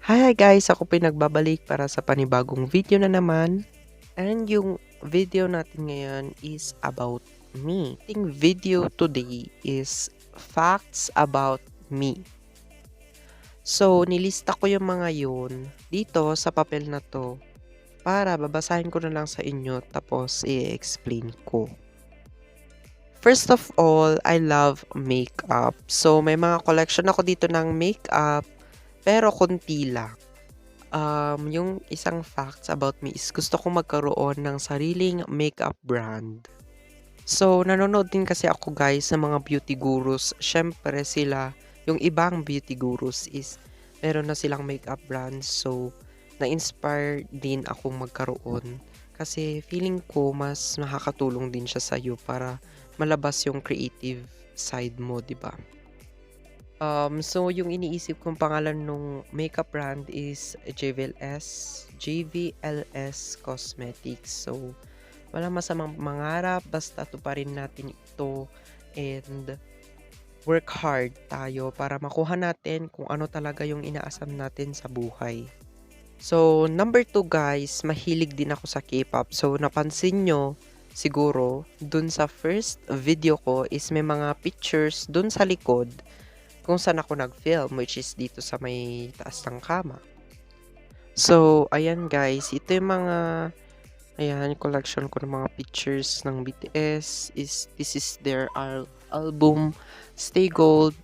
Hi guys! Ako pinagbabalik para sa panibagong video na naman. And yung video natin ngayon is about me. Ating video today is facts about me. So, nilista ko yung mga yun dito sa papel na to para babasahin ko na lang sa inyo tapos i-explain ko. First of all, I love makeup. So, may mga collection ako dito ng makeup pero konti lang. Yung isang facts about me is gusto kong magkaroon ng sariling makeup brand. So, nanonood din kasi ako guys sa mga beauty gurus. Syempre sila, yung ibang beauty gurus is meron na silang makeup brand. So, na-inspire din akong magkaroon. Kasi feeling ko mas nakakatulong din siya sa'yo para malabas yung creative side mo, di ba? So yung iniisip kong pangalan nung makeup brand is JVLS Cosmetics. So wala masamang mangarap, basta tuparin natin ito and work hard tayo para makuha natin kung ano talaga yung inaasam natin sa buhay. So number 2 guys, mahilig din ako sa K-pop. So napansin nyo siguro dun sa first video ko is may mga pictures dun sa likod kung saan ako nag-film, which is dito sa may taas ng kama. So, ayan guys, ito yung mga, ayan, collection ko ng mga pictures ng BTS. This is their album, Stay Gold.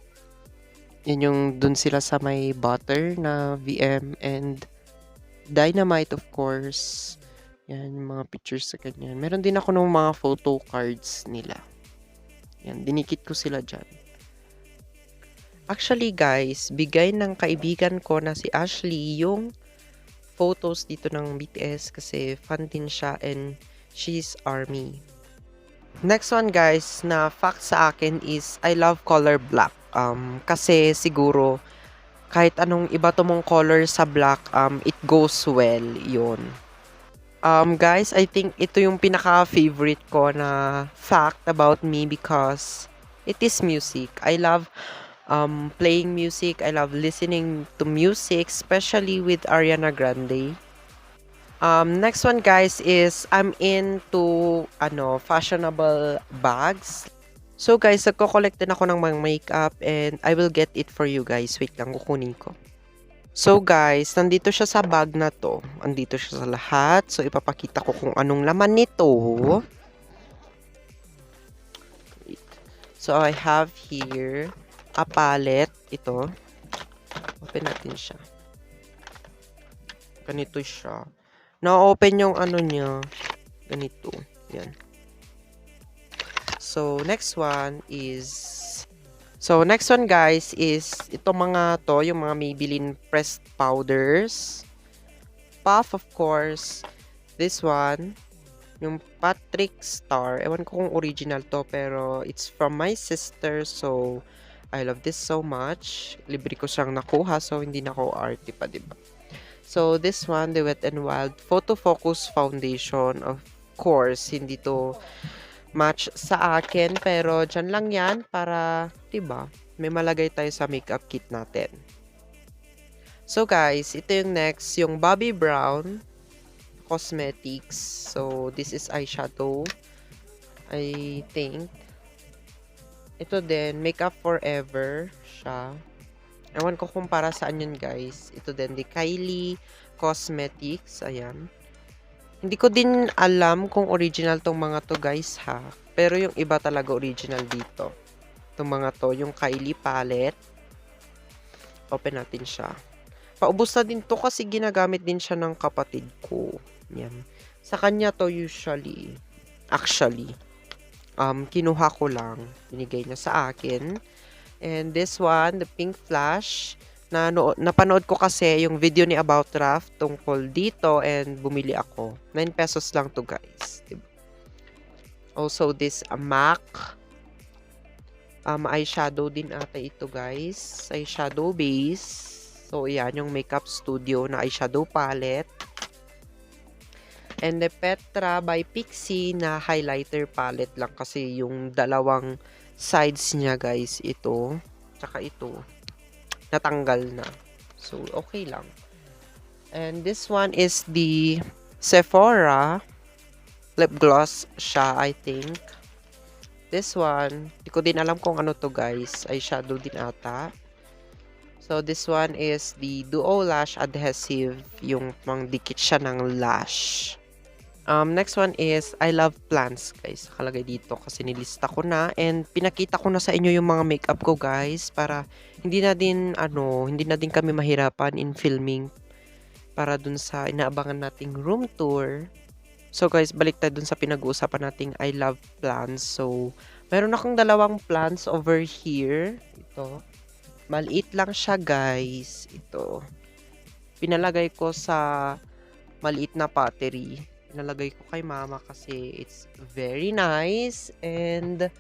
Yan yung dun sila sa may Butter na VM and Dynamite of course. Yan, yung mga pictures sa ganyan. Meron din ako ng mga photo cards nila. Yan, dinikit ko sila dyan. Actually guys, bigay ng kaibigan ko na si Ashley yung photos dito ng BTS kasi fan din siya and she's ARMY. Next one guys na fact sa akin is I love color black. Kasi siguro kahit anong iba to mong color sa black, it goes well yun. Guys, I think ito yung pinaka-favorite ko na fact about me because it is music. I love playing music. I love listening to music, especially with Ariana Grande. Next one guys is I'm into fashionable bags. So guys, nagko-collect din ako ng mga makeup and I will get it for you guys. Wait lang, kukunin ko. So guys, nandito siya sa bag na to. Andito siya sa lahat. So ipapakita ko kung anong laman nito. So I have here a palette. Ito. Open natin siya. Ganito siya. Na-open yung ano niya. Ganito. Yan. So next one guys is ito mga to, yung mga Maybelline pressed powders. Puff of course. This one, yung Patrick Star. Ewan ko kung original to pero it's from my sister so I love this so much. Libre ko siyang nakuha so hindi na ako arte pa, diba? So this one, the Wet n Wild Photo Focus Foundation. Of course, hindi to match sa akin pero dyan lang yan para, diba, may malagay tayo sa makeup kit natin. So guys, ito yung next, yung Bobbi Brown Cosmetics. So this is eyeshadow, I think. Ito din, Makeup Forever siya. Ewan ko kung para saan yun guys. Ito din, di Kylie Cosmetics. Ayan. Hindi ko din alam kung original tong mga to guys ha. Pero yung iba talaga original dito. Itong mga to, yung Kylie palette. Open natin siya. Paubos na din to kasi ginagamit din siya ng kapatid ko. Yan. Sa kanya to usually. Actually. Kinuha ko lang. Binigay niya sa akin. And this one, the Pink Flash. Napanood ko kasi yung video ni About Raft tungkol dito and bumili ako. 9 pesos lang to guys. Diba? Also this MAC. Eyeshadow din ata ito guys. Eyeshadow base. So yan yung Makeup Studio na eyeshadow palette. And the Petra by Pixie na highlighter palette lang kasi yung dalawang sides niya guys ito. Tsaka ito. Natanggal na. So, okay lang. And this one is the Sephora lip gloss siya, I think. This one, di ko din alam kung ano to guys. Eyeshadow din ata. So, this one is the Duo Lash Adhesive. Yung pangdikit siya ng lash. Next one is I love plants guys. Nakalagay dito kasi nilista ko na. And pinakita ko na sa inyo yung mga makeup ko guys. Para hindi na din kami mahirapan in filming. Para dun sa inaabangan nating room tour. So guys, balik tayo dun sa pinag-uusapan nating I love plants. So, meron akong dalawang plants over here. Ito. Maliit lang siya guys. Ito. Pinalagay ko sa maliit na pottery. Pinalagay ko kay mama kasi it's very nice. And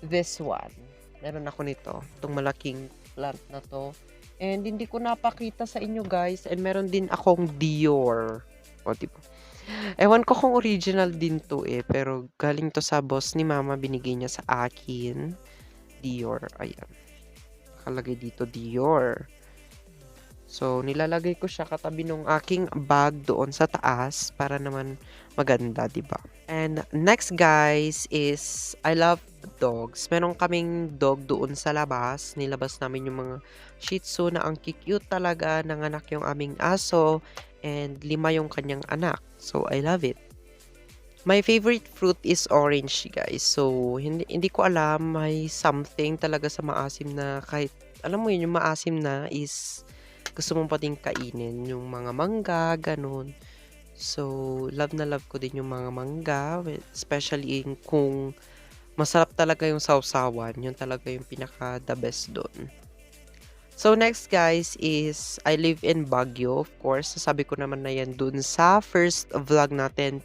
this one. Meron ako nito. Itong malaking plant na to. And hindi ko napakita sa inyo guys. And meron din akong Dior. O, diba? Ewan ko kung original din to eh. Pero galing to sa boss ni mama. Binigay niya sa akin. Dior. Ayan. Nakalagay dito Dior. So, nilalagay ko siya katabi ng aking bag doon sa taas. Para naman maganda, diba? And next guys is I love dogs. Meron kaming dog doon sa labas. Nilabas namin yung mga Shih Tzu na ang cute talaga. Nanganak yung aming aso. And 5 yung kanyang anak. So, I love it. My favorite fruit is orange, guys. So, hindi ko alam. May something talaga sa maasim na kahit, alam mo yun, yung maasim na is gusto mong pating kainin. Yung mga mangga, ganun. So, love na love ko din yung mga mangga. Especially kung masarap talaga yung sausawan. Yun talaga yung pinaka the best doon. So, next guys is I live in Baguio. Of course, sasabi ko naman na yan dun sa first vlog natin.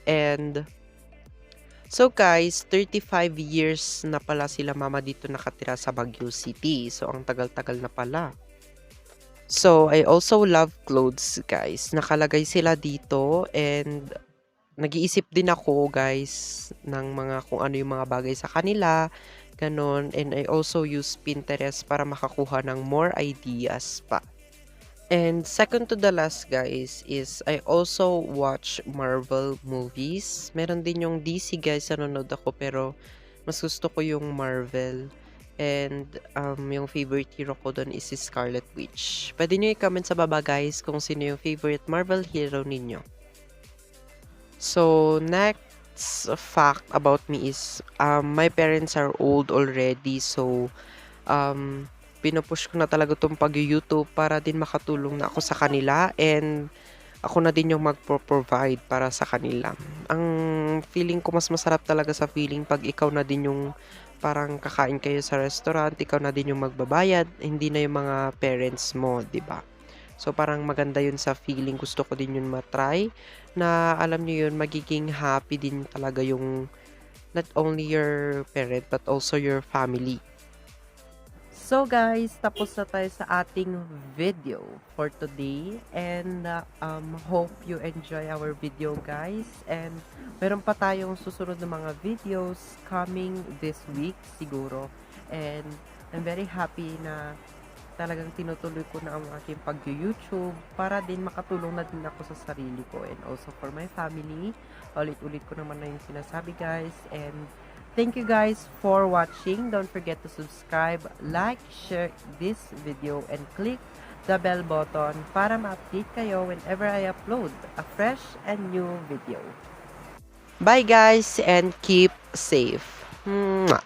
And, so guys, 35 years na pala sila mama dito nakatira sa Baguio City. So, ang tagal-tagal na pala. So, I also love clothes guys. Nakalagay sila dito and nag-iisip din ako guys ng mga kung ano yung mga bagay sa kanila. Ganon. And I also use Pinterest para makakuha ng more ideas pa. And second to the last guys is I also watch Marvel movies. Meron din yung DC guys nanonood ako pero mas gusto ko yung Marvel. And yung favorite hero ko doon is si Scarlet Witch. Pwede nyo i-comment sa baba guys kung sino yung favorite Marvel hero ninyo. So next fact about me is my parents are old already, so pinupush ko na talaga itong pag-YouTube para din makatulong na ako sa kanila and ako na din yung magpo-provide para sa kanila. Ang feeling ko mas masarap talaga sa feeling pag ikaw na din yung parang kakain kayo sa restaurant, ikaw na din yung magbabayad, hindi na yung mga parents mo, 'di ba? So, parang maganda yun sa feeling. Gusto ko din yun matry. Na alam nyo yun, magiging happy din talaga yung not only your parent but also your family. So guys, tapos na tayo sa ating video for today. And hope you enjoy our video guys. And meron pa tayong susunod na mga videos coming this week siguro. And I'm very happy na talagang tinutuloy ko na ang aking pag-YouTube para din makatulong na din ako sa sarili ko and also for my family. Ulit-ulit ko naman na yung sinasabi guys. And thank you guys for watching. Don't forget to subscribe, like, share this video, and click the bell button para ma-update kayo whenever I upload a fresh and new video. Bye guys and keep safe. Mwah!